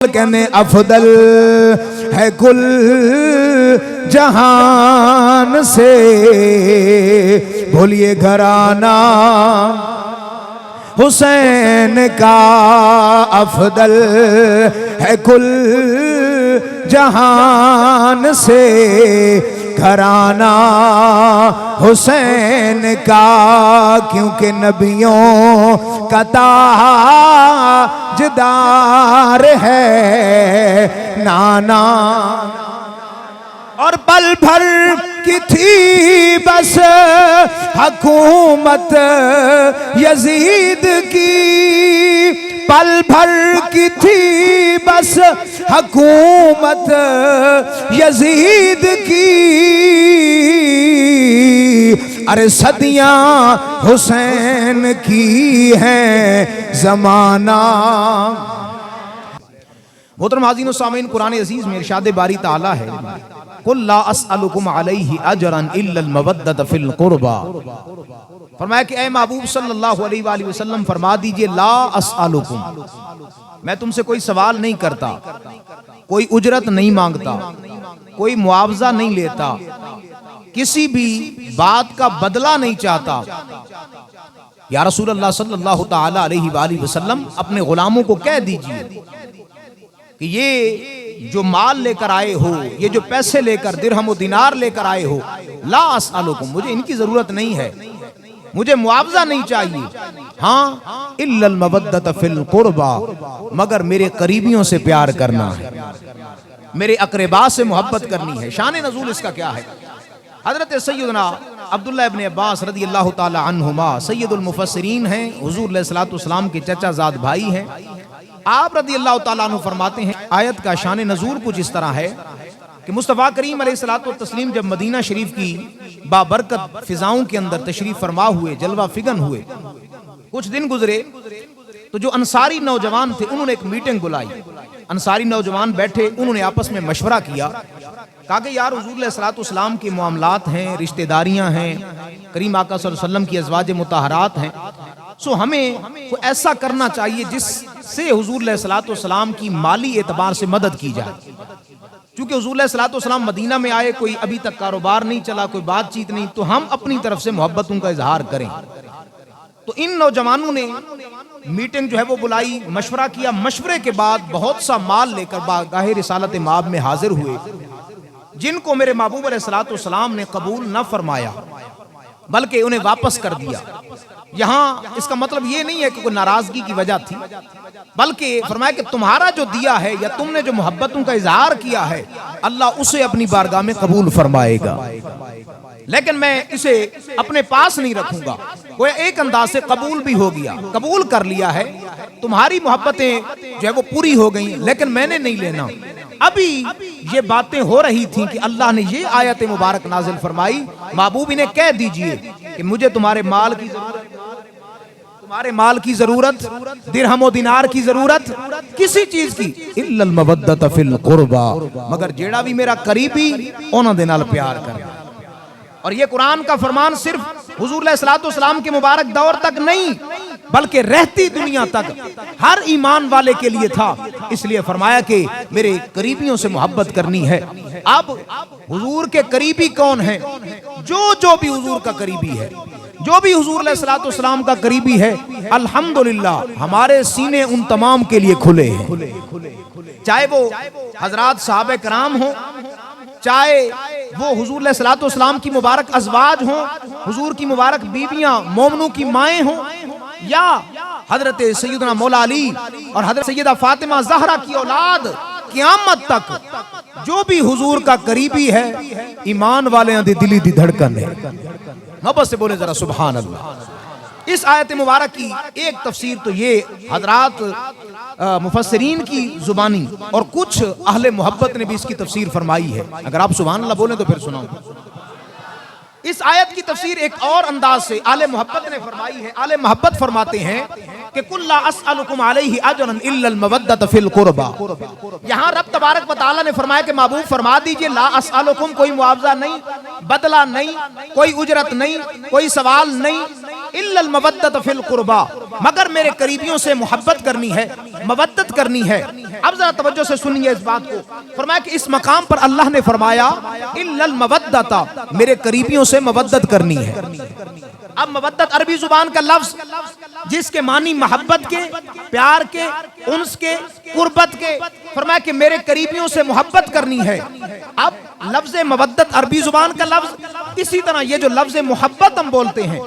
कहने अफदल है कुल जहान से, बोलिए घराना हुसैन का अफदल है कुल जहान से, घराना हुसैन का, क्योंकि नबियों का ताजदार है नाना। और पल भर की थी बस हुकूमत यजीद की, पल भर की थी बस हुकूमत यजीद की, अरे सदियां हुसैन की हैं जमाना। मोहतरम हाज़रीन व सामीन, कुरान अज़ीज़ में इरशाद बारी ताला है, कुल ला अस्अलुकुम अलैहि अजरन इल्लल मवद्दत फिल कुर्बा। फरमाया कि ऐ महबूब सल्लल्लाहु अलैहि वसल्लम फरमा दीजिए, ला अस्अलुकुम, मैं तुमसे कोई सवाल नहीं करता, कोई उजरत नहीं मांगता, कोई मुआवजा नहीं लेता, किसी भी बात का बदला नहीं चाहता। या रसूल अल्लाह सल्लल्लाहु ताला अलैहि वसल्लम अपने गुलामों को कह दीजिए कि ये जो माल लेकर आए हो, ये जो पैसे लेकर दिरहम व दिनार लेकर आए हो, ला अस्अलुकुम, मुझे इनकी जरूरत नहीं है, मुझे मुआवजा नहीं चाहिए, हाँ इल्लल मवद्दत फिल कुर्बा, मगर मेरे करीबियों से प्यार करना है, मेरे अकरबा से मोहब्बत करनी है। शान नज़ूल इसका क्या है? हजरत सैयदना अब्दुल्लाह इब्न अब्बास रज़ी अल्लाह ताला अन्हुमा सैयदुल मुफस्सिरीन हैं, हुजूर अलैहिस्सलातु वस्सलाम के चचाजाद भाई हैं। आप रज़ी अल्लाह ताला अन्हु फरमाते हैं, आयत का शान नज़ूल कुछ इस तरह है कि मुस्तफ़ा करीम अलैहिस्सलातु तस्लीम जब मदीना शरीफ की बाबरकत फिजाओं के अंदर तशरीफ फरमा हुए, जलवा फिगन हुए, कुछ दिन गुजरे तो जो अंसारी नौजवान थे उन्होंने एक मीटिंग बुलाई। अंसारी नौजवान बैठे, उन्होंने आपस में मशवरा किया, कहा कि यार हुजूर अलैहिस्सलातु वस्सलाम के मामलात हैं, रिश्तेदारियां हैं, करीम आका सल्लल्लाहु अलैहि वसल्लम की अज़वाज मुताहरात हैं, सो हमें तो ऐसा करना चाहिए जिससे हुजूर अलैहिस्सलातु वस्सलाम की माली एतबार से मदद की जाए। क्योंकि हुजूर अलैहिस्सलातु वस्सलाम मदीना में आए, कोई अभी तक कारोबार नहीं चला, कोई बातचीत नहीं, तो हम अपनी तरफ से मोहब्बतों का इजहार करें। तो इन नौजवानों ने मीटिंग जो है वो बुलाई, मशवरा किया, मशवरे के बाद बहुत सा माल लेकर बारगाह रिसालत माब में हाजिर हुए, जिनको मेरे महबूब अलैहिस्सलातु वस्सलाम ने कबूल न फरमाया बल्कि उन्हें वापस कर दिया। यहाँ इसका मतलब ये नहीं है कि कोई नाराजगी की वजह थी, बल्कि फरमाया कि तुम्हारा जो दिया है या तुमने जो मोहब्बतों का इजहार किया है, अल्लाह उसे अपनी बारगाह में कबूल फरमाएगा, लेकिन मैं इसे अपने पास नहीं रखूंगा। कोई एक अंदाज से कबूल भी हो गया, कबूल कर लिया है, तुम्हारी मोहब्बतें जो है वो पूरी हो गई, लेकिन मैंने नहीं लेना। अभी ये बातें हो रही थी कि अल्लाह ने ये आयत मुबारक नाजिल फरमाई, महबूब इन्हें कह दीजिए कि मुझे तुम्हारे माल की जरूरत, तुम्हारे माल की जरूरत, दिरहम व दिनार की जरूरत, किसी चीज की, इल्लल मवद्दत फिल कुर्बा, मगर जेड़ा भी मेरा करीबी उन्हां दे नाल प्यार करे। और ये कुरान का फरमान सिर्फ हुजूर अलैहिस्सलातु वस्सलाम के मुबारक दौर तक नहीं, बल्कि रहती दुनिया तक हर ईमान वाले के लिए था। इसलिए फरमाया कि मेरे करीबियों से मोहब्बत करनी है। अब हुजूर के करीबी कौन है? जो भी हुजूर का करीबी है, जो भी हुजूर अलैहिस्सलातु वस्सलाम का करीबी है, अल्हम्दुलिल्लाह हमारे सीने उन तमाम के लिए खुले हैं। चाहे वो हजरात साहबे कराम हो, चाहे वो हुजूर अलैहिस्सलातु वस्सलाम की मुबारक अज़वाज हो, हुजूर की मुबारक बीवियां मोमनों की माएँ हो, या हजरत सैयदना मौला अली और हजरत सैयदा फातिमा ज़हरा की औलाद, क़यामत तक जो भी हुजूर का करीबी है, ईमान वाले दी दिली दी धड़कन है। मोहब्बत से बोले जरा सुभान अल्लाह। इस आयत मुबारक की एक तफसीर तो ये हजरात मुफस्सिरीन की जुबानी और कुछ अहले मोहब्बत ने भी इसकी तफसीर फरमाई है। अगर आप सुभान अल्लाह बोले तो फिर सुनाऊं। इस आयत की तफसीर एक और अंदाज से आले मोहब्बत ने फरमाई है। आले मोहब्बत फरमाते हैं कि कुल ला अस्अलुकुम अलैहि अजरन इल्लल मवद्दत फिल कुर्बा। यहाँ रब तबारक व तआला ने फरमाया कि महबूब फरमा दीजिए, ला अस्अलुकुम, कोई मुआवजा नहीं, बदला नहीं, कोई उजरत नहीं, कोई सवाल नहीं, इल्लल मवद्दत फिल कुर्बा, मगर मेरे करीबियों से मोहब्बत करनी है, मवद्दत करनी है। अब जरा तवज्जो से सुनिए इस बात को। फरमाया कि इस मकाम पर अल्लाह ने फरमाया इल्लल मवद्दता, मेरे करीबियों से मवद्दत करनी है। अब मवद्दत अरबी जुबान का लफ्ज जिसके मानी मोहब्बत के, प्यार के, उन्स के, कुर्बत के। फरमाया कि मेरे करीबियों से मोहब्बत करनी है। अब लफ्ज मवद्दत अरबी जुबान का लफ्ज, इसी तरह ये जो लफ्ज मोहब्बत हम बोलते हैं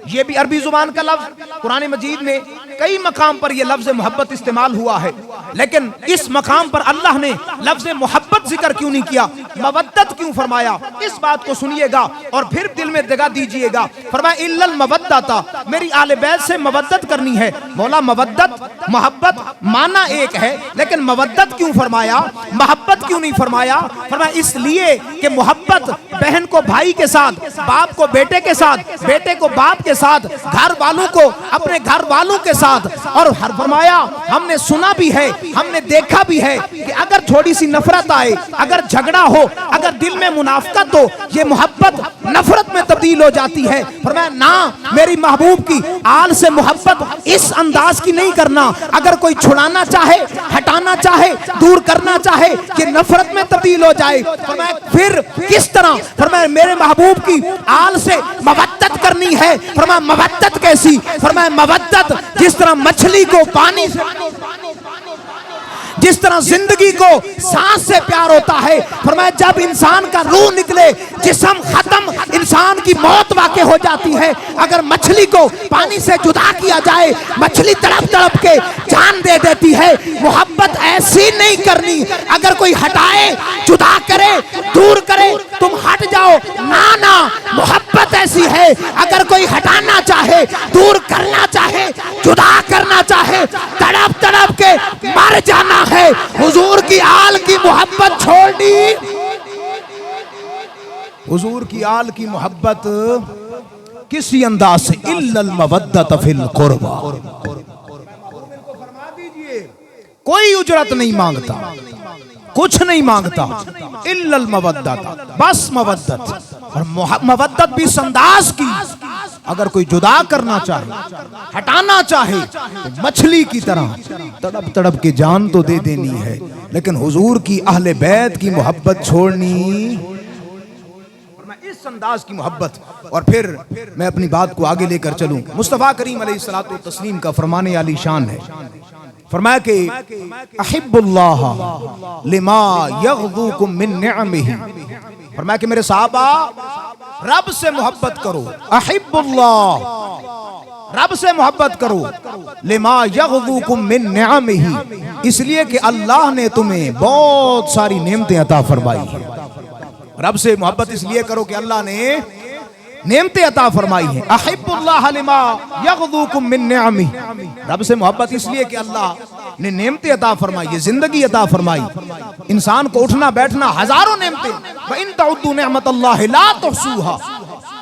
ये भी अरबी जुबान का लफ्ज। कुरान मजीद में कई मकाम पर यह लफ्ज मोहब्बत इस्तेमाल हुआ है, लेकिन इस मकाम पर अल्लाह ने लफ्ज मोहब्बत जिक्र क्यों नहीं किया, मवद्दत क्यों फरमाया? इस बात को सुनिएगा और फिर दिल में जगह दीजिएगा। फरमाया इल्लल मवद्दता, मेरी आले बैत से मवद्दत करनी है। मौला मवद्दत, मोहब्बत माना एक है, लेकिन मवद्दत क्यों फरमाया, मोहब्बत क्यों नहीं फरमाया? फरमाया इसलिए कि मोहब्बत बहन को भाई के साथ, बाप को बेटे के साथ, बेटे को बाप के साथ, घर वालों को अपने घर वालों के साथ। और हर फरमाया हमने सुना भी है, हमने देखा भी है कि अगर थोड़ी सी नफरत आए, अगर झगड़ा हो, अगर दिल में मुनाफकत हो, ये मोहब्बत नफरत में तब्दील हो जाती है। फरमाया ना, मेरी महबूब की आल से मोहब्बत इस अंदाज की नहीं करना। अगर कोई छुड़ाना चाहे, हटाना चाहे, दूर करना चाहे कि नफरत में तब्दील हो जाए, फरमाया फिर किस तरह? फरमाया मेरे महबूब की आल से मवद्दत करनी है। फरमाया मवद्दत कैसी? फरमाया मवद्दत जिस तरह मछली को पानी से, जिस तरह जिंदगी को सांस से प्यार होता है। फरमाया जब इंसान का रूह निकले, जिस्म खत्म, इंसान की मौत वाक़ई हो जाती है। अगर मछली को पानी से जुदा किया जाए, मछली तड़प तड़प के जान दे देती है। मोहब्बत ऐसी नहीं करनी, अगर कोई हटाए, जुदा करे, दूर करे, तुम हट जाओ, ना ना, मोहब्बत ऐसी है अगर कोई हटाना चाहे, दूर करना चाहे, जुदा करना चाहे, तड़प तड़प के मर जाना है। हुजूर की आल की मोहब्बत छोड़नी, हुजूर की आल की मोहब्बत किसी अंदाज से, इल्लल मवद्दत फिल कुर्बा। कोई उजरत नहीं मांगता, कुछ नहीं मांगता, इल्लल मवद्दत, बस मवद्दत। और मवद्दत भी इस अंदाज की, अगर कोई जुदा करना चाहे, हटाना चाहे, तो मछली की तरह तड़प तड़प के जान तो दे देनी है, लेकिन हुजूर की अहले बैत की मोहब्बत छोड़नी, इस अंदाज की मोहब्बत। और फिर मैं अपनी बात को आगे लेकर चलूं। मुस्तफा करीम अलैहिस्सलातु व तस्लीम का फरमाने आली शान है। फरमाया कि अहिब्बुल्लाह लिमा यग़दुकुम मिन निअमिही। फरमाया कि मेरे साहबा, रब से मोहब्बत करो, अहिब्बुल्लाह, रब से मोहब्बत करो, लिमा यग़दुकुम मिन निअमिही, इसलिए कि अल्लाह ने तुम्हें बहुत सारी नेमतें अता फरमाई हैं। रब से मोहब्बत इसलिए करो कि अल्लाह ने नेमतें अता फरमाई हैं। अहिब्बुल्लाह लिमा यग़दुकुम मिन निअमिही, रब से मोहब्बत इसलिए कि अल्लाह ने नेमतें अता फरमाई, ये जिंदगी अता फरमाई, इंसान को उठना बैठना, हजारों नेमतें। व इन तउद्दू निअमतल्लाहि ला तुहसूहा,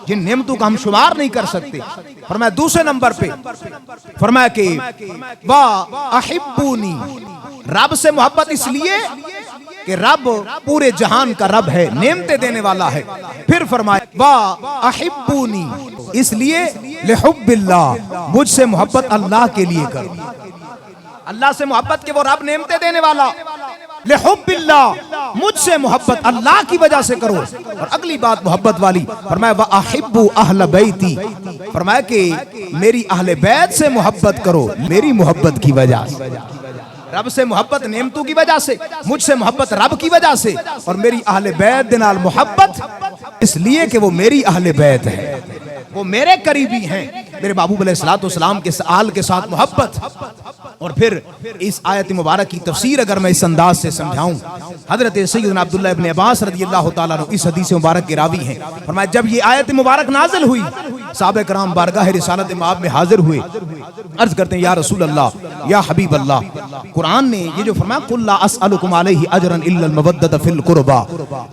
जिन नेमतों का हम शुमार नहीं कर सकते। फरमाया दूसरे नंबर पे, फरमाया कि वा अहिब्बूनी, रब से मोहब्बत इसलिए कि रब पूरे जहान का रब है, नेमतें देने वाला है। फिर फरमाया वा अहिब्बूनी, इसलिए लिहुब्बिल्लाह, मुझसे मोहब्बत अल्लाह के लिए करो। अल्लाह से मोहब्बत के वो रब नेमतें देने वाला, लिहुब्बिल्लाह, मुझसे मोहब्बत अल्लाह की वजह से करो। और अगली बात मोहब्बत वाली, फरमाया वा अहिब्बु अहल बैती, फरमाया कि मेरी अहले बैत से मोहब्बत करो, मेरी मोहब्बत की वजह से। रब से मोहब्बत नेमतों की वजह से, मुझसे मोहब्बत रब की वजह से, और मेरी अहले बैत दे नाल मोहब्बत इसलिए कि वो मेरी अहले बैत है, वो मेरे करीबी हैं। मेरे महबूब अलैहिस्सलातु वस्सलाम के आल के साथ मोहब्बत। और फिर इस आयत मुबारक की तफसीर अगर मैं इस अंदाज से समझाऊं, हजरत सैयदना अब्दुल्लाह इब्न अब्बास रज़ियल्लाहु ताला अन्हु इस हदीस मुबारक के रावी हैं। फरमाया जब ये आयत मुबारक नाज़िल हुई, सहाबा कराम बारगाह रिसालत माब में हाजिर हुए, अर्ज करते हैं या रसूल अल्लाह, या हबीब अल्लाह, कुरान ने ये जो फरमाया कुल ला अस्अलुकुम अलैहि अजरन इल्लल मवद्दत फिल कुर्बा,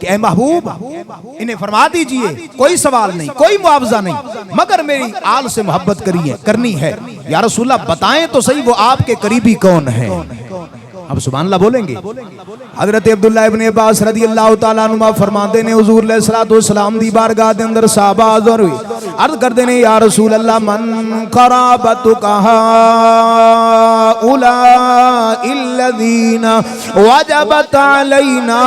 कि ए महबूब इन्हें फरमा दीजिए कोई सवाल नहीं, कोई मुआवजा नहीं, मगर मेरी आल से मोहब्बत करनी है। या रसूल अल्लाह बताएं तो सही वो आपके करीबी कौन है। अब सुभान अल्लाह बोलेंगे। हजरत अब्दुल्लाह इब्ने अब्बास रदियल्लाहु तआला अन्हुमा फरमाते ने हुजूर अलैहिस्सलातु वस्सलाम दी बारगाह दे अंदर सहाबा हाज़िर हुए, अर्ज करदे ने या रसूल अल्लाह मन क़राबतुका उलाइल्लज़ीना वजबत अलैना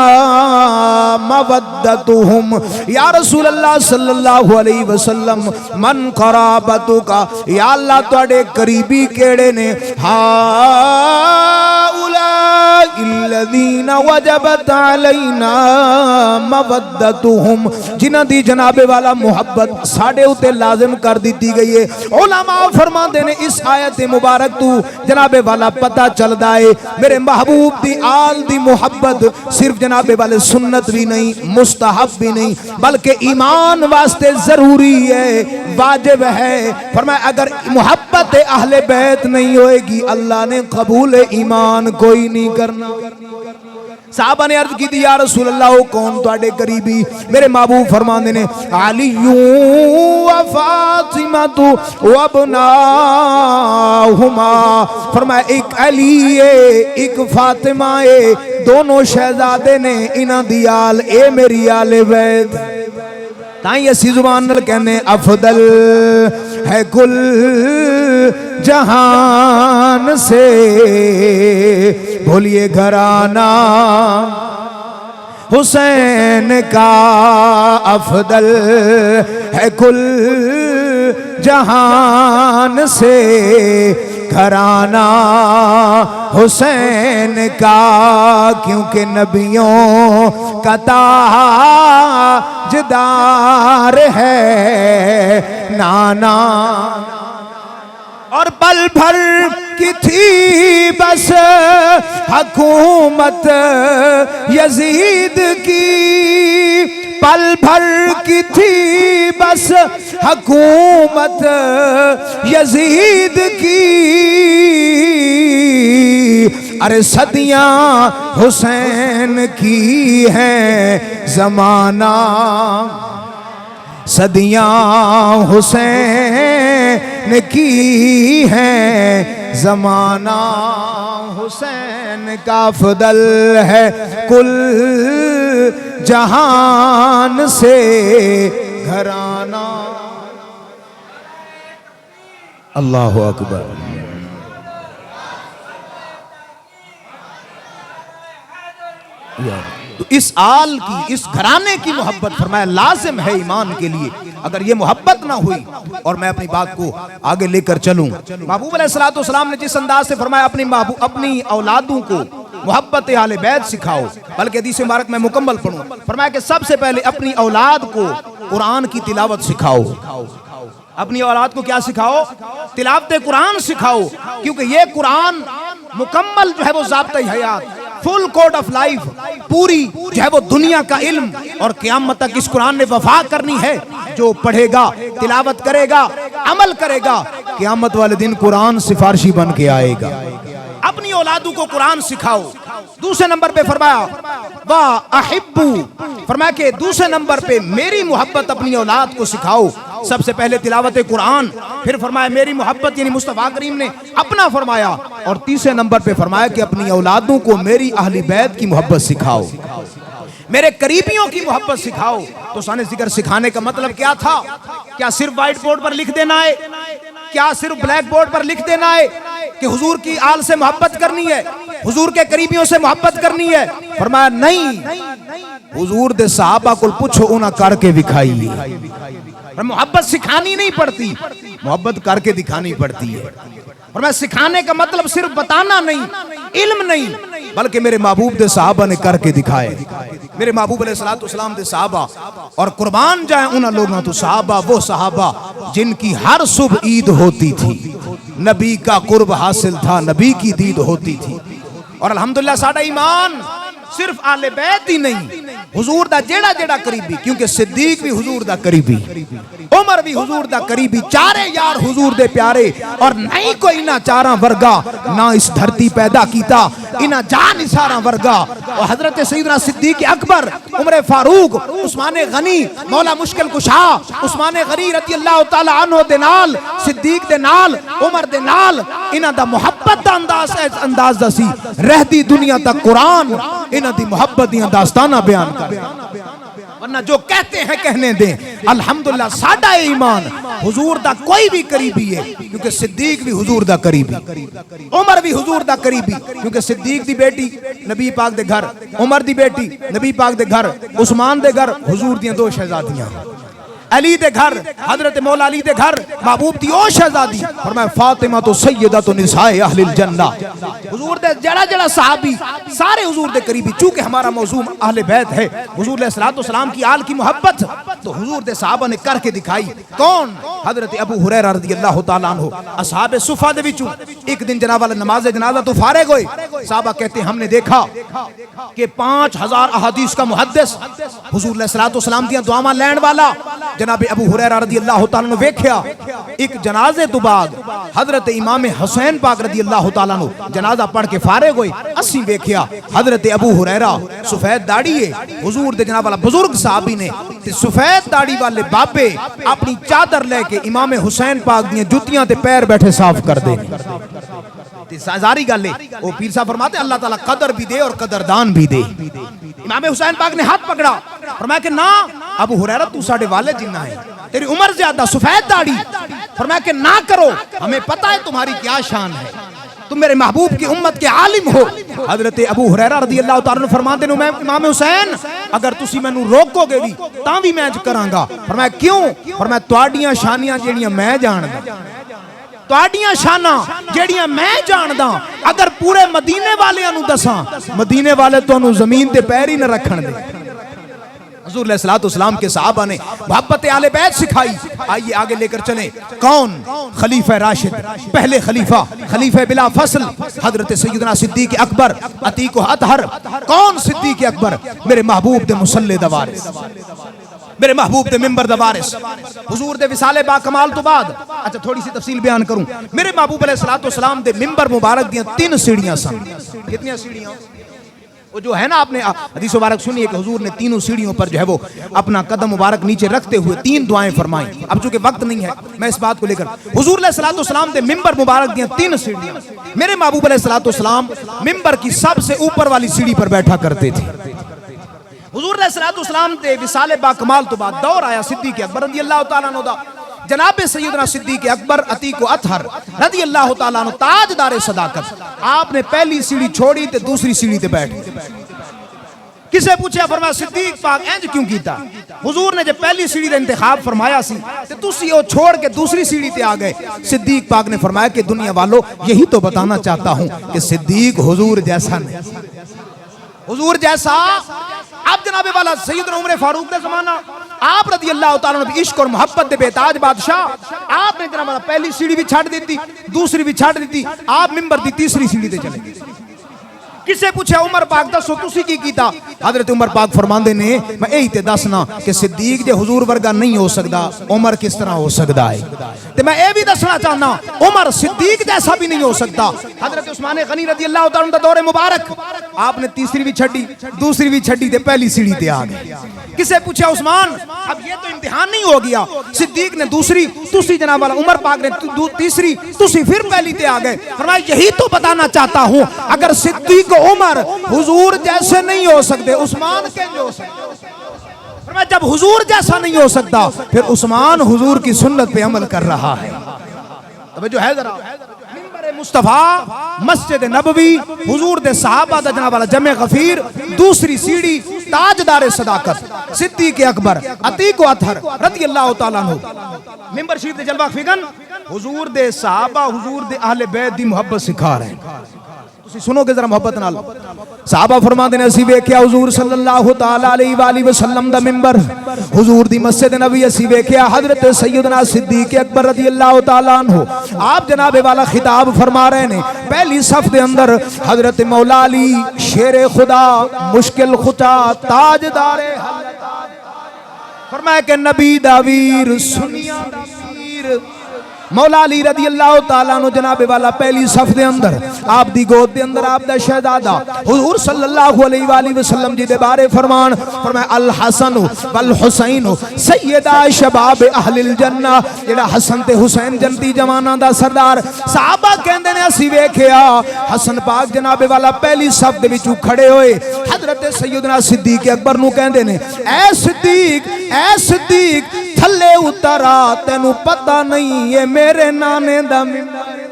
मवद्दतुहुम। या रसूल अल्लाह सल्लल्लाहु अलैहि वसल्लम मन क़राबतुका, या अल्लाह तुहाडे करीबी केड़े ने? हाउलाइल्लज़ीना वजबत अलैना मवद्दतुहुम, जिन्हां दी जनाबे वाला मुहब्बत साडे उते लाजिम कर दी गई है। उलमा फरमाते ने इस आयत मुबारक तू जनाबे वाला पता चलदा है मेरे महबूब दी आल दी मुहब्बत सिर्फ जनाबे वाले सुन्नत भी नहीं, मुस्तहब भी नहीं, बल्कि ईमान वास्ते जरूरी है, वाजिब है। फरमाया अगर मोहब्बत अहले बैत नहीं होएगी अल्लाह ने कबूल ईमान कोई नहीं करना। साहबा ने अर्ज की थी या रसूल अल्लाह वो कौन तुहाडे करीबी? मेरे महबूब फरमाते ने अलीयू व फातिमा व अबनाहुमा। फरमाया एक अली है एक फातिमा है, दोनों शहजादे ने, इन्हां दी आल ए मेरी आले बैत। ताई असी जुबान नाल कहने अफदल है कुल जहान से, बोलिए घराना हुसैन का अफदल है कुल जहान से, घराना हुसैन का, क्योंकि नबियों का ताजदार है नाना। और पल भर की थी बस हुकूमत यजीद की, पल भर की थी बस हुकूमत यजीद की, अरे सदियां हुसैन की हैं जमाना, सदियां हुसैन की हैं जमाना, हुसैन का अफदल है कुल जहान से घराना। अल्लाह अकबर। तो इस आल की, इस घराने की मोहब्बत फरमाया लाजिम है ईमान के लिए। अगर ये मोहब्बत ना हुई, और मैं अपनी बात को आगे लेकर चलूं, महबूब अलैहिस्सलातु वस्सलाम ने जिस अंदाज से फरमाया अपनी औलादों को मोहब्बत आले बैत सिखाओ, बल्कि हदीस मुबारक में मुकम्मल पढ़ूं, फरमाया कि सबसे पहले अपनी औलाद को कुरान की तिलावत सिखाओ। अपनी औलाद को क्या सिखाओ? तिलावत कुरान सिखाओ, क्योंकि ये कुरान मुकम्मल जो है वो ज़ाब्ता हयात, फुल कोड ऑफ लाइफ, पूरी जो है वो दुनिया का इल्म, और क़यामत तक इस कुरान ने वफा करनी है। जो पढ़ेगा, तिलावत करेगा, अमल करेगा, क़यामत वाले दिन कुरान सिफारशी बन के आएगा। अपनी औलादों को कुरान सिखाओ। दूसरे नंबर पे फरमाया वाह अहिब्बू, फरमाया कि दूसरे नंबर पे मेरी मोहब्बत अपनी औलाद को सिखाओ। सबसे पहले तिलावत कुरान, फिर फरमाया मेरी मोहब्बत यानी मुस्तफा करीम ने अपना फरमाया, और तीसरे नंबर पे फरमाया कि अपनी औलादों को मेरी अहली बैत की मोहब्बत सिखाओ, मेरे करीबियों की मोहब्बत सिखाओ। तो साने जिक्र सिखाने का मतलब क्या था? क्या सिर्फ व्हाइट बोर्ड पर लिख देना है? क्या सिर्फ ब्लैक बोर्ड पर लिख देना है कि हुजूर की आल से मोहब्बत करनी है, हुजूर के करीबियों से मोहब्बत करनी है? फरमाया नहीं, हुजूर दे सहाबा को पूछो, उन्हें करके दिखाई। मोहब्बत सिखानी नहीं पड़ती, मोहब्बत करके दिखानी पड़ती है। और मैं सिखाने का मतलब सिर्फ बताना नहीं, इल्म नहीं, बल्कि मेरे महबूब दे सहाबा ने करके दिखाए। मेरे महबूब अलैहिस्सलाम दे सहाबा, और कुर्बान जाए उन लोगों तो सहाबा, वो सहाबा जिनकी हर सुबह ईद होती थी, नबी का कुर्ब हासिल था, नबी की दीद होती थी। और अल्हम्दुलिल्लाह साडा ईमान सिर्फ आले बैत ही नहीं, हुजूर दा जेड़ा जेड़ा करीबी, क्योंकि सिद्दीक भी हुजूर दा करीबी, उमर भी हुजूर दा करीबी, चारे यार हुजूर दे प्यारे, और नहीं कोई ना चारा वर्गा ना इस धरती पैदा कीता, इना जान इसारा वर्गा और हजरत सैयदना सिद्दीक अकबर, उमर फारूक, उस्मान गनी, मौला मुश्किल कुशा, उस्मान गनी रज़ी अल्लाह तआला अन्हु दे नाल, सिद्दीक दे नाल, उमर दे नाल इना दा मुहब्बत दा अंदाज दा सी। रहदी दुनिया तक कुरान इना दी मुहब्बत दी दास्ताना बयान कर, वरना जो कहते हैं कहने दें। अल्हम्दुलिल्लाह साडा ईमान हुजूर दा कोई भी करीबी है, क्योंकि सिद्दीक भी हुजूर दा करीबी, उमर भी हुजूर दा करीबी, क्योंकि सिद्दीक दी बेटी नबी पाक दे घर, उमर दी बेटी नबी पाक दे घर, उस्मान दे घर हुजूर दी दो शहजादियां, अली दे घर हजरत मौला अली दे घर महबूब दी ओ शहजादी, फरमाया फातिमा तो सैयदा तो निसाए अहलिल जन्नह। हुजूर दे जड़ा जड़ा सहाबी सारे हुजूर दे करीबी, चूंकि हमारा मौजू अहले बैत है, हुजूर अलैहिस्सलातु वस्सलाम की आल की मोहब्बत, तो हुजूर दे सहाबा ने करके दिखाई। कौन? हजरत अबू हुरैरा रज़ियल्लाहु तआला अन्हु, असहाबे सुफा दे विचों। एक दिन जनाब वाला नमाज जनाजा तो फारिग होए, सहाबा कहते हमने देखा कि 5000 अहादीस का मुहद्दिस हुजूर अलैहिस्सलातु वस्सलाम दी दुआवां लैण वाला जनाब अबू हुरैरा रज़ियल्लाहु तआला अन्हु वेख्या। एक जनाजे तो बाद हजरत इमाम हुसैन पाक रज़ियल्लाहु तआला अन्हु जनाजा पढ़ के फारिग होए, असी वेख्या हजरत अबू हुरैरा सफेद दाढ़ी है, हुजूर दे जनाब वाला बुजुर्ग साहबी ने ते सफेद दाढ़ी वाले बाबे अपनी चादर लेके इमाम हुसैन पाक दी जुतियां ते पैर बैठे साफ कर दे। सारी गल है वो पीर साहब फरमाते अल्लाह ताला कदर भी दे और कदरदान भी दे। इमाम हुसैन पाक ने हाथ पकड़ा, फरमाया कि ना अबू हुरैरा तू साडे वाले जिन्ना है, तेरी उम्र ज्यादा, सफेद दाढ़ी, फरमाया कि ना करो, हमें पता है तुम्हारी क्या शान है, तुम मेरे महबूब की उम्मत के आलिम हो। हजरत अबू हुरैरा रज़ियल्लाहु तआला अन्हु फरमाते ने इमाम हुसैन अगर तुसी मैनू रोकोगे भी तां भी मैं करांगा। फरमाया क्यों? फरमाया तुहाडियां शानियां जेड़ियां मैं जानदा, तुहाडियां शाना जेड़ियां मैं जानदा, अगर पूरे मदीने वालियां नू दसां, मदीने वाले तुहानू जमीन ते पैर ही न रखण दे। हुजूर अलैहिस्सलातु वस्सलाम के सहाबा ने मोहब्बत आले बैत सिखाई। आइए आगे लेकर चलें। कौन? खलीफा राशिद, पहले खलीफा, खलीफा बिला फसल, हजरत सैयदना सिद्दीक अकबर अतीक अतहर। कौन सिद्दीक अकबर? मेरे महबूब दे मुसल्ले दा वारिस, मेरे महबूब दे मिंबर दा वारिस, हुजूर दे विसाले बा कमाल तो बाद। अच्छा थोड़ी सी तफसील बयान करूं। मेरे महबूब अलैहिस्सलातु वस्सलाम दे मिंबर मुबारक दियां 3 सीढ़ियां सन। कितनी सीढ़ियां? वो जो है ना, आपने हदीस मुबारक सुनी है कि हुजूर ने तीनों सीढ़ियों पर जो है वो अपना कदम मुबारक नीचे रखते हुए 3 दुआएं फरमाई। अब चूंकि वक्त नहीं है मैं इस बात को लेकर, हुजूर अलैहिस्सलातु वस्सलाम दे मिंबर मुबारक दियां 3 सीढ़ियां। मेरे महबूब अलैहिस्सलातु वस्सलाम मिंबर की सबसे ऊपर वाली सीढ़ी पर बैठा करते थे। हुजूर अलैहिस्सलातु वस्सलाम दे विसाले बा कमाल तो बाद दौर आया सिद्दीक अकबर रज़ियल्लाहु तआला अन्हु दा। जनाब सैयदना सिद्दीक अकबर अतीक अतहर रज़ियल्लाहु तआला अन्हु ताजदार सदाकत, आपने पहली सीढ़ी छोड़ी ते दूसरी सीढ़ी ते बैठ गए। किसे पूछा, फरमाया सिद्दीक पाक इंज क्यों कीता? हुजूर ने जो पहली सीढ़ी का इंतखाब फरमाया सी ते तुसी वो छोड़ के दूसरी सीढ़ी पे आ गए। सिद्दीक पाक ने फरमाया कि दुनिया वालों यही तो बताना चाहता हूं कि सिद्दीक हुजूर जैसा नहीं, हुजूर जैसा। अब जनाबे वाला सैयदना उमर फारूक का जमाना, आप रज़ियल्लाहु तआला अन्हु इश्क और मोहब्बत दे बेताज बादशाह, आपने जनाब वाला पहली सीढ़ी भी छाड़ दी, दूसरी भी छाड़ दी, आप मिंबर दी तीसरी सीढ़ी ते चले गए। किसे पूछा उमर पाक दसो तुसी की कीता? हजरत उमर पाक फरमांदे ने मैं यही ते दसना कि सिद्दीक जे हुजूर वर्गा नहीं हो सकदा, उमर किस तरह हो सकदा है। ते मैं ये भी दसना चाहना उमर सिद्दीक जैसा भी नहीं हो सकता। हजरत उस्मान गनी रज़ियल्लाहु तआला अन्हु दा दौरे मुबारक, आपने तीसरी भी छड़ी, दूसरी भी छड़ी ते पहली सीढ़ी ते आ गए। किसे पूछा उस्मान अब ये तो इम्तिहान नहीं हो गया, सिद्दीक ने दूसरी, तुसी जनाब वाला उमर पाक ने तीसरी, तुसी फिर पहली ते आ गए। फरमाया यही तो बताना चाहता हूं, अगर सिद्दीक उमर हुजूर जैसे नहीं हो सकते, उस्मान कैसे हो सकते? फरमाया जब हुजूर जैसा नहीं हो सकता फिर उस्मान हुजूर की सुन्नत पे अमल कर रहा है। अब जो है जरा मिंबर मुस्तफा, मस्जिद नबवी, हुजूर दे सहाबा दा जनाब वाला जमे गफीर, दूसरी सीढ़ी ताजदार सदाकत सिद्दीक अकबर अतीक अतहर रज़ियल्लाहु तआला अन्हु। मिंबर शरीफ दे जलवा फिगन हुजूर दे सहाबा, हुजूर दे अहले बैत दी मोहब्बत सिखा रहे हैं। सुनोगे जरा मोहब्बत नाल। साहबा फरमाते ने असी वेख्या हुजूर सल्लल्लाहु तआला अलैहि वसल्लम दा मिंबर, हुजूर दी मस्जिद नबी असी वेख्या हजरत सैयदना सिद्दीक अकबर रज़ियल्लाहु तआला अन्हु, आप जनाबे वाला खिताब फरमा रहे ने। पहली सफ दे अंदर हजरत मौला अली शेर खुदा मुश्किल खुदा ताजदारे फरमाया कि नबी दा वीर सुनिया दा वीर मौला अली रदी अल्लाह तआला नु जनाबे वाला पहली सफ दे अंदर आप दी गोद दे अंदर आप दा शहजादा हुजूर सल्लल्लाहु अलैहि वसल्लम जी दे बारे फरमान फरमाया अल हसन वल हुसैन सैयदा शबाब अहलिल जन्ना। जेड़ा हसन ते हुसैन जन्नती जवाना दा सरदार। सहाबा कहंदे ने असी वेखिया हसन पाक जनाबे वाला पहली सफ दे विचों खड़े होए हजरत सैयदना सिद्दीक अकबर नु कहंदे ने ऐ सिद्दीक थल्ले उतरा तेनू पता नहीं ये मेरे नाने दा मिंबर।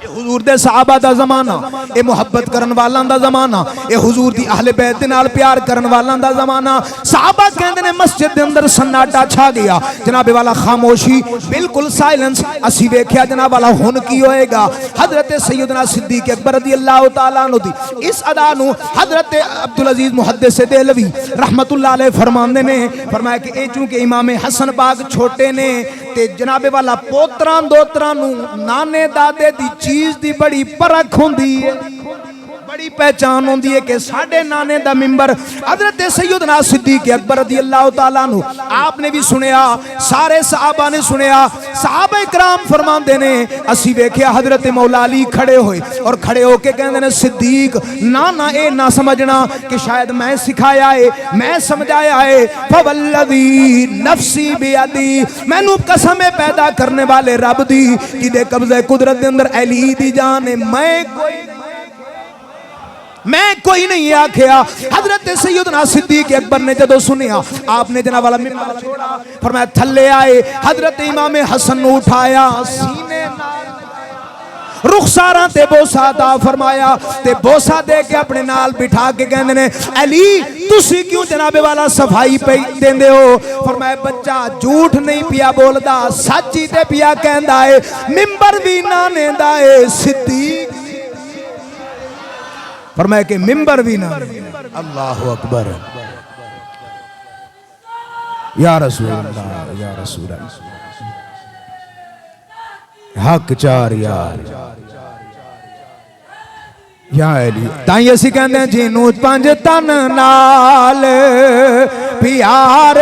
हुजूर दे सहाबा दा जमाना, ए मुहब्बत करन वालां दा जमाना, ए हुजूर दी अहले बैत दे नाल प्यार करन वालां दा जमाना। सहाबा कहंदे ने मस्जिद दे अंदर सन्नाटा छा गया जनाबे वाला, खामोशी, बिल्कुल साइलेंस। असी वेख्या जनाब वाला हुन की होएगा। हजरत सैयदना सिद्दीक अकबर रदी अल्लाह तआला अन्हु दी इस अदा नु हजरत अब्दुल अजीज मुहद्दिस देहलवी रहमतुल्लाह अलैह फरमांदे ने फरमाया कि ए चूंकि इमाम हसन पाक छोटे ने ते जनाबे वाला पोतरां दोतरां नु नाने दादे दी चीज दी बड़ी परख होंदी है, बड़ी पहचान होंदी है कि साडे नाने दा मिंबर। हजरत सैयदना सिद्दीक अकबर रदी अल्लाह तआला अन्हु आपने भी सुनिया, सारे सहाबा ने सुनिया। सहाबा इकराम फरमांदे ने असी वेख्या हजरत मौला अली खड़े होए और खड़े होके कहंदे ने सिद्दीक ना ना ए ना समझना कि शायद मैं सिखाया है, मैं समझाया है। फवल्लज़ी नफ्सी बियदी, मैनू कसम है पैदा करने वाले रब दी कि दे कब्ज़े कुदरत दे अंदर अली दी जान है, मैं कोई नहीं आखिया। हजरत सैयदना सिद्दीक अकबर ने जदों सुनिया आपने जनाब वाला मिंबर छोड़ा फरमाया थल्ले आए। हजरत इमाम हसन ने उठाया सीने नाल रुखसारां ते बोसा अता फरमाया ते बोसा दे के अपने नाल बिठा के कहंदे ने अली तुसी क्यों जनाबे वाला सफाई पे देंदे हो। फरमाया बच्चा झूठ नहीं पिया बोलदा, सच ही ते पिया कहंदा है। मिंबर भी नाने दा है सिद्दीक, फरमाया कि मिंबर भी ना। अल्लाहु अकबर या रसूल अल्लाह या रसूल हक चार यार या अली। ताई असी कहंदे हैं जिन्नू पंज तन नाल प्यार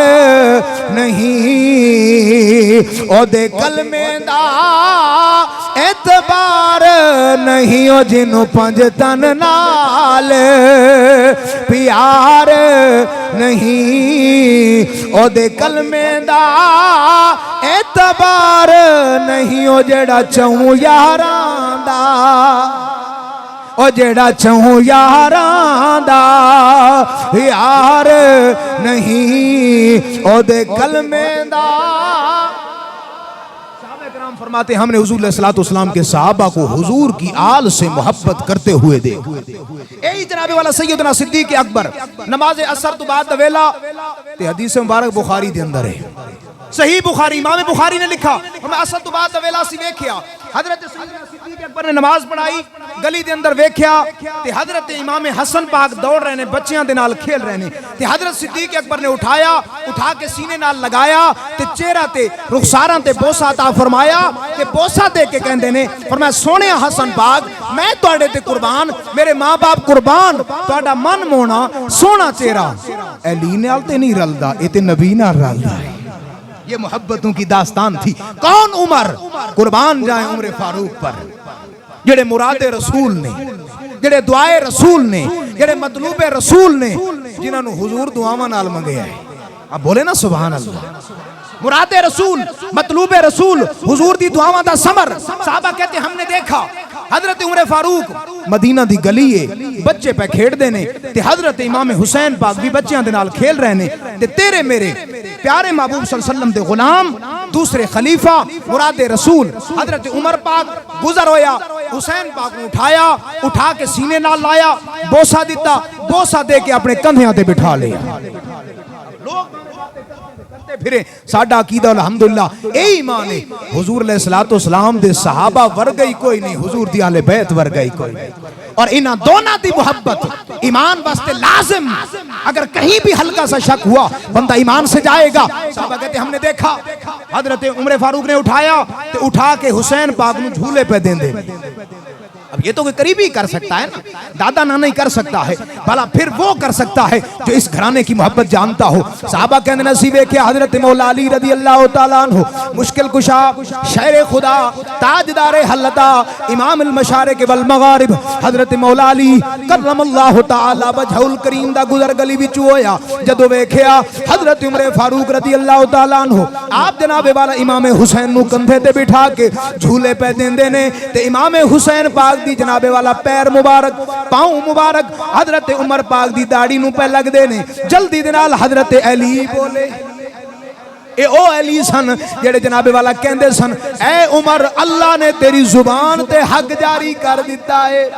नहीं ओदे कलमे दा एतबार नहीं। ओ जिन्नू पंज तन नाल प्यार नहीं ओदे कलमे दा एतबार नहीं। ओ जेड़ा चौं यारां दा, ओ जेड़ा चौं यारां दा यार नहीं ओदे कलमे दा। फरमाते हमने हुजूर अलैहिस्सलाम के सहाबा को हुजूर की आल से मोहब्बत करते हुए देखा। यही जनाबे वाला सैयदना सिद्दीक अकबर नमाज असर तो बाद वेला ते हदीस मुबारक बुखारी दे अंदर है, सही बुखारी, इमाम बुखारी ने लिखा हम असर तो बाद वेला सी वेख्या हजरत सैयदना सिद्दीक अकबर ने नमाज पढ़ाई, गली दे अंदर वेख्या ते हजरत इमाम हसन पाक दौड़ रहे ने, बच्चियां दे नाल खेल रहे ने ते हजरत सिद्दीक अकबर ने उठाया, उठा के सीने नाल लगाया ते चेहरा ते रुखसारां ते बोसा अता फरमाया ते बोसा दे के कहंदे ने फरमाया सोने हसन पाक मैं तुहाडे ते कुर्बान, मेरे मां बाप कुर्बान, तुहाडा मन मोना सोना चेहरा अली नाल ते नहीं रलदा, ए ते नबी नाल रलदा है। ये मोहब्बतों की दास्तान थी। कौन उमर कुर्बान जाए उम्र फारूक पर, जेड़े मुरादे रसूल ने, जेड़े दुआए रसूल ने, जेड़े मतलूबे रसूल ने, जिन्होंने हुजूर दुआवां नाल मंगया है। अब बोले ना सुभान अल्लाह। मुरादे रसूल, मतलूबे रसूल, हुजूर दी दुआवां दा समर। साहबा कहते हमने देखा हजरत उमर फारूक मदीना दी गली है, बच्चे पे खेड़दे ने ते हजरत इमाम हुसैन पाक भी बच्चियां दे नाल खेल रहे ने ते तेरे मेरे प्यारे महबूब सल्लल्लाहु अलैहि वसल्लम दे गुलाम दूसरे खलीफा मुरादे रसूल हजरत उमर पाक गुजर होया, हुसैन पाक ने उठाया, उठा के सीने नाल लाया, बोसा दिता, बोसा दे के अपने कंधेयां ते बिठा लिया। लोग फिरे साडा अकीदा अल्हम्दुलिल्लाह यही ईमान है। हुजूर अलैहिस्सलातु वस्सलाम दे सहाबा वर्गा ही कोई नहीं, हुजूर दी अहले बैत वर्गा ही कोई नहीं। और इन्हां दोनों दी मोहब्बत ईमान वास्ते लाजिम, अगर कहीं भी हल्का सा शक हुआ बंदा ईमान से जाएगा। साहबा कहते हमने देखा हजरत उमर फारूक ने उठाया ते उठा के हुसैन पाक नूं झूले पे देंदे अब ये तो कोई करीबी कर सकता है ना, दादा ना नहीं कर सकता है, भला फिर वो कर सकता है जो इस घराने की मोहब्बत जानता हो। साहबा कहने नसीबे के हजरत मौला अली रज़ी अल्लाह तआला अन्हु, मुश्किल कुशा, शेर खुदा, ताजदार हल्लता, इमाम अल मशारिक वल मगारिब हजरत मौला अली करमल्लाहु तआला वजहुल करीम दा गुजर गली विच होया। जदों वेखिया हजरत उमर फारूक रज़ी अल्लाह तआला अन्हु आप जनाबे वाला इमाम हुसैन नु कंधे ते बिठा के झूले पे देंदे ने ते इमाम हुसैन पाक दी जनाबे वाला पैर मुबारक, पांव मुबारक हजरत उमर पाक दी दाढ़ी नु पे लगदे ने। जल्दी दे नाल हजरत अली बोले, ए ओ अली सन जेड़े जनाबे वाला कहंदे सन, ए उमर अल्लाह ने तेरी जुबान ते हक जारी कर दिता है।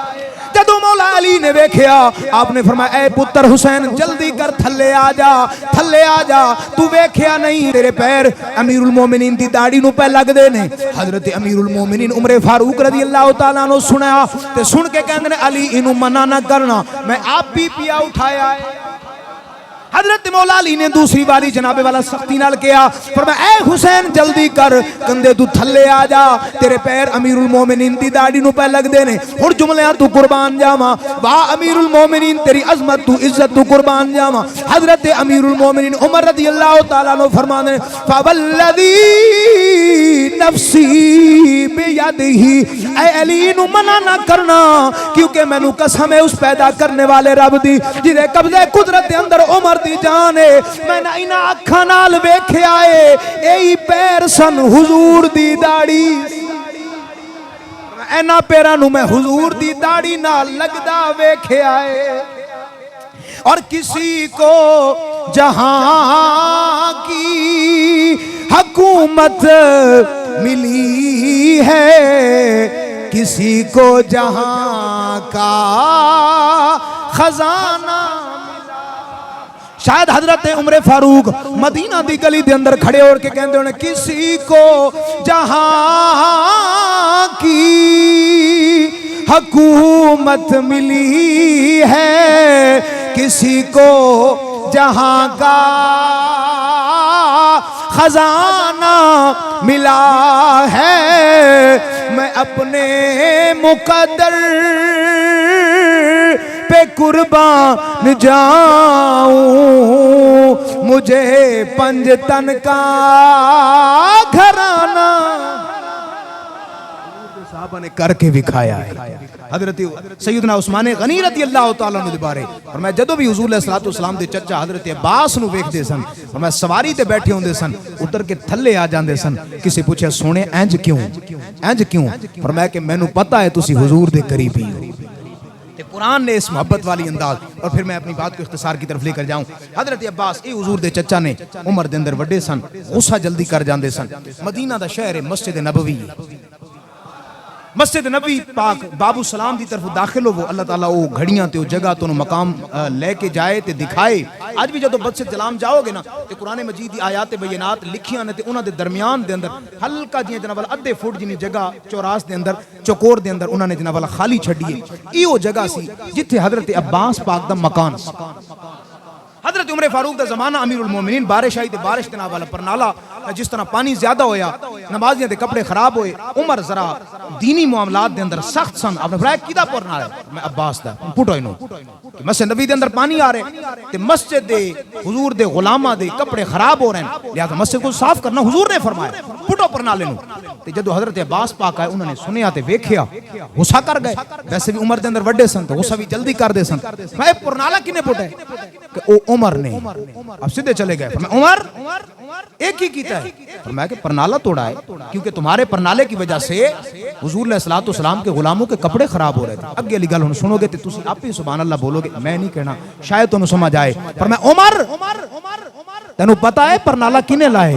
जदों मौला अली ने वेखिया आपने फरमाया, ए पुत्र हुसैन जल्दी कर थल्ले आ जा, थल्ले आ जा, तू वेखिया नहीं तेरे पैर अमीरुल मोमिनीन दी दाढ़ी नु पे लगदे ने। हजरत अमीरुल मोमिनीन उमर फारूक रज़ी अल्लाह तआला नु सुनया ते सुन के कहंदे ने, अली इनु मना ना करना, मैं आप भी पिया उठाया है। हजरत मौला अली ने दूसरी बारी जनाबे वाला सख्ती नाल किया, फरमाया, ए हुसैन जल्दी कर, कंधे तू थल्ले आ जा, तेरे पैर अमीरुल मोमिनीन दी दाढ़ी नु पे लगदे ने, हुण जुमलियां तू कुर्बान जावा, वाह अमीरुल मोमिनीन तेरी अजमत तू इज्जत तू कुर्बान जावा। हजरत अमीरुल मोमिनीन उमर रज़ी अल्लाह तआला अन्हु फरमाने, फवल्लज़ी नफ्सी बियदिही, ए अली नु मना ना करना, क्योंकि मैनू कसम है उस पैदा करने वाले रब दी जिहदे कब्जे कुदरत दे अंदर उमर दी जान है। मैंने इन्हां अखां नाल वेखिया है, यही पैर सन हुजूर दी दाढ़ी, इन्हां पैरां नू मैं हुजूर दी दाढ़ी नाल लगदा वेखिया है। और किसी को जहां की हुकूमत मिली है, किसी को जहां का खजाना। शायद हजरत उमर फारूक मदीना दी गली दे अंदर खड़े होकर के कहते होने, किसी को जहां की हुकूमत मिली है, किसी को जहां का खजाना मिला है। मैं अपने मुकद्दर पे कुर्बान जाऊं, मुझे पंजतन का घराना साहबा ने करके दिखाया है। हजरत सैयदना उस्मान गनी रज़ी अल्लाह तआला अन्हु दे बारे और मैं जदों भी हुजूर अलैहिस्सलातु वस्सलाम दे चचा हजरत अब्बास नु वेखदे सन और मैं सवारी ते बैठे होंदे सन, उतर के थल्ले आ जांदे सन। किसी पूछे सोने इंज क्यों, इंज क्यों? फरमाया कि मैनू पता है तुसी हुजूर दे करीबी हो। कुरान ने इस मोहब्बत वाली अंदाज। और फिर मैं अपनी बात को इख्तिसार की तरफ लेकर जाऊं। हजरत अब्बास ए हुजूर दे चचा ने उमर दे अंदर वड्डे सन, गुस्सा जल्दी कर जांदे सन। मदीना दा शहर है, मस्जिद नबवी, मस्जिद नबी पाक बाबू सलाम की तरफ दाखिल हो, वो अल्लाह ताला वो घड़ियां ते जगह तो मकाम लेके जाए ते दिखाए। आज भी जो मस्जिद जलाम जाओगे ना तो कुरान मजीद की आयात बयनात लिखियां ने, उन्होंने दरमियान दे अंदर हल्का जी जनाब वाला अद्धे फुट जिनी जगह चौरास दे अंदर चौकोर दे अंदर उन्होंने जनाब वाला खाली छड़ी है। यो जगह सी जिथे हजरत अब्बास पाक दा मकान। हजरत उमर फारूक का जमाना, अमीरुल मोमिनीन, बारिश आई तो बारिश के नाल वाला परनाला, जिस तरह पानी ज्यादा होया, नमाजियां दे कपड़े खराब होए। उमर जरा दीनी मामलात दे अंदर सख्त सन। आपने फरमाया किदा परनाला है? मैं अब्बास दा। पुटो इनो कि मस्जिद नबी दे अंदर पानी आ रहे ते मस्जिद दे हुजूर दे गुलामा दे कपड़े खराब हो रहे हैं, लिहाजा मस्जिद को साफ करना हुजूर ने फरमाया, पुटो परनाले नु। ते जदों हजरत अब्बास पाक आए, उन्होंने सुनिया ते वेखिया, गुस्सा कर गए। वैसे भी उमर दे अंदर वड्डे सन तो गुस्सा भी जल्दी कर दे सन। मैं परनाला किने पुटा है? कि उमर ने। अब सीधे चले गए। मैं उमर एक ही कीता है। मैं कि परनाला तोड़ा है क्योंकि तुम्हारे परनाले की वजह से हुजूर अलैहिस्सलातु वस्सलाम के गुलामों के कपड़े खराब हो रहे थे। अगे वाली गल हुण सुनोगे तो तुसी आप ही सुभान अल्लाह बोलोगे, मैं नहीं कहना, शायद तुहानू समझ आए। पर मैं उमर तेनू पता है परनाला किने लाए?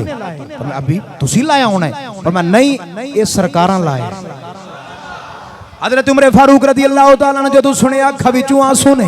पर मैं अभी तुसी लाया होना है। पर मैं नहीं, ये सरकारां लाए। हजरत उमर फारूक रज़ी अल्लाह तआला ने जदों सुनिया अखां विचों आंसू ने।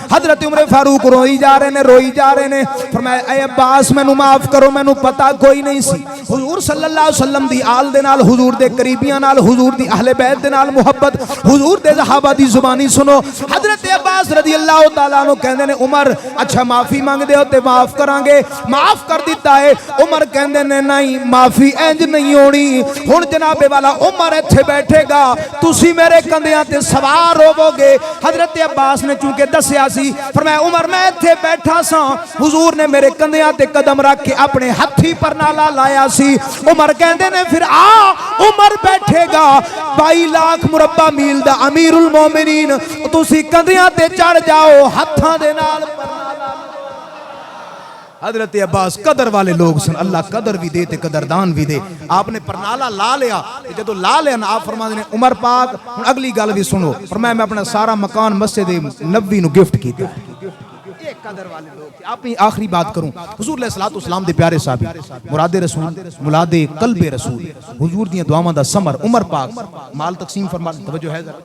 हजरत उमर फारूक रोई जा रहे ने, रोई जा रहे ने। फरमाया, ऐ अब्बास मैनू माफ करो, मैनू पता कोई नहीं सी। हुजूर सल्लल्लाहु अलैहि वसल्लम दी आल दे नाल, हुजूर दे करीबियां नाल, हुजूर दी अहले बैत दे नाल मुहब्बत, हुजूर दे सहाबा दी जुबानी सुनो। हजरत अब्बास रज़ी अल्लाह तआला अन्हु कहंदे ने, उमर अच्छा माफी मंगदे हो ते माफ करांगे, माफ कर दिता है। उमर कहंदे ने नहीं, माफी इंज नहीं होनी। हुण जनाबे वाला उमर इत्थे बैठेगा, तुसी मेरे मेरे कंधियां ते सवार होवोगे। हजरत अब्बास ने चूंकि दसिया सी, फरमाया उमर मैं इत्थे बैठा सा, हुजूर ने मेरे कंधियां ते कदम रख के अपने हथी पर नाला लाया सी। उमर कहंदे ने फिर आ उमर बैठेगा 22 लाख मुरब्बा मील दा अमीरुल मोमिनीन, तुसी कंधियां ते चढ़ जाओ हथां दे नाल। हजरत अब्बास कदर वाले लोग सन, अल्लाह कदर भी दे ते कदरदान भी दे। आपने परनाला ला लिया, जो ला लिया ना, आप फरमाते ने उमर पाक हुण अगली गल भी सुनो, फरमाया मैं अपना सारा मकान मस्जिद नबवी नु गिफ्ट कीता। ये कदर वाले लोग थे। अपनी आखिरी बात करूं, हुजूर अलैहिस्सलातु वस्सलाम दे प्यारे साहब मुरादे रसूल मुलादे कल्बे रसूल, हुजूर दी दुआवां दा समर, उमर पाक माल तकसीम फरमा, तवज्जो है जरा,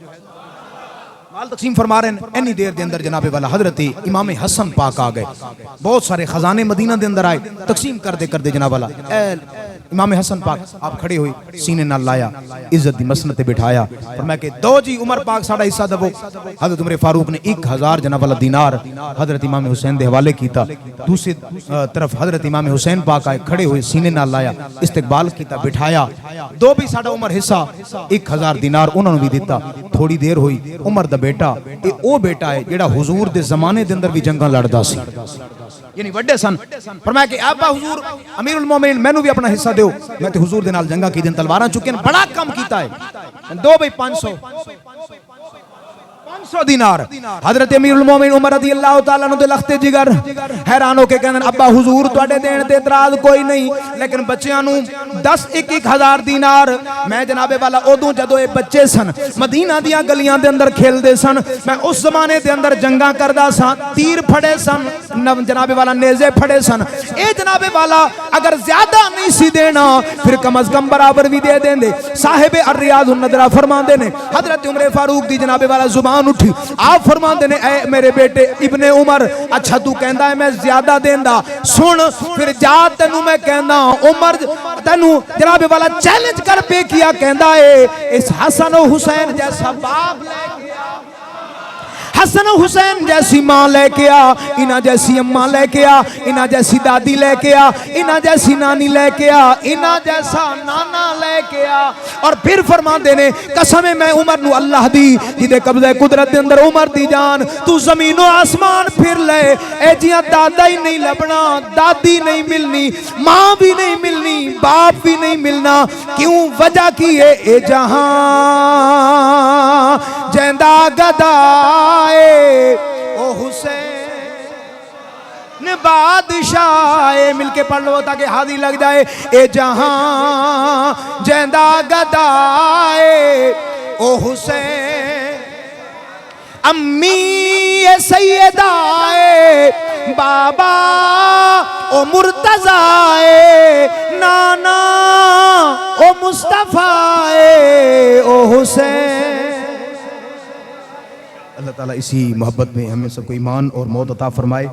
माल तकसीम फरमा रहे हैं। इन्नी देर के अंदर जनाबे वाला हजरत इमाम हसन पाक आ गए, बहुत सारे खजाने मदीना के अंदर आए, तकसीम करते करते जनाब वाला इमाम हसन पाक आप खड़े हुए, सीने नाल लाया, इज्जत दी मसनत ते बिठाया, फरमाया कि दो जी उमर पाक साडा हिस्सा दवो। हजरत उमर फारूक ने 1000 जनाब वाला दीनार हजरत इमाम हुसैन दे हवाले कीता। दूसरी तरफ हजरत इमाम हुसैन पाक आए, खड़े हुए, सीने नाल लाया, इस्तकबाल कीता, बिठाया। दो भी साडा उमर हिस्सा 1000 दीनार उन्होंने भी दिता। थोड़ी देर हुई, उमर दा बेटा, ये ओ बेटा है जेड़ा हुजूर दे जमाने दे अंदर भी जंगां लड़दा सी, यानी वड्डे सन। फरमाया कि अब्बा हुजूर अमीरुल मोमिनीन मैनू भी अपना हिस्सा दो, मैं ते हुजूर दे नाल जंगां की दिन तलवारां चुके, बड़ा कम कीता है। दो भाई 500 दीनार। हजरत अमीरुल मोमिनीन उमर रज़ी अल्लाह तआला अन्हु दे लखते जिगर हैरान होके कहंदे अब्बा हुजूर तुहाडे देण ते इतराज कोई नहीं, लेकिन बच्चियां नू 10-1 1000 दीनार मैं जनाबे वाला उदों जदों ये बच्चे सन मदीना दियां गलियां दे अंदर खेलदे सन, मैं उस जमाने दे अंदर जंगां करदा सा, तीर फड़े सन, जनाबे वाला नेज़े फड़े सन, ए जनाबे वाला अगर ज्यादा नहीं सी देना फिर कम अज कम बराबर भी दे देंदे। साहिब अर्रियाद नदरा फरमाते ने हजरत उमर फारूक दी जनाबे वाला जुबान उठी, आप फरमाते ने ऐ मेरे बेटे इब्ने उमर, अच्छा तू कहंदा है मैं ज्यादा देंदा, सुन फिर जा तेनू मैं कहंदा उमर तेनू जनाबे वाला चैलेंज कर पे किया, कहंदा है इस हसन और हुसैन जैसा बाप लेके आ, हसन हुसैन जैसी माँ लेके आ, इना जैसी अम्मा लेके आ, इना जैसी दादी लेके आ, इना जैसी नानी लेके आ, इना जैसा नाना लेके आ। और फिर फरमाते ने कसम है मैं उमर नू अल्लाह दी जिदे कब्जे कुदरत दे अंदर उमर दी जान, तू जमीनो आसमान फिर ले, ए जियां दादा ही नहीं लभना, दादी नहीं मिलनी, माँ भी नहीं मिलनी, बाप भी नहीं मिलना। क्यों? वजह की है ए जहां जैंदा गदा ओ हुसैन बादशाह, मिलके पढ़ लो ताकि हादी लग जाए। ए जहां जैंदा गदाए ओ हुसैन, अम्मी ए सैयदाए, बाबा ओ मुर्तजाए, नाना ओ मुस्तफाए ओ हुसैन। अल्लाह ताला इसी मोहब्बत में हमें सबको ईमान और मौत अता फरमाए।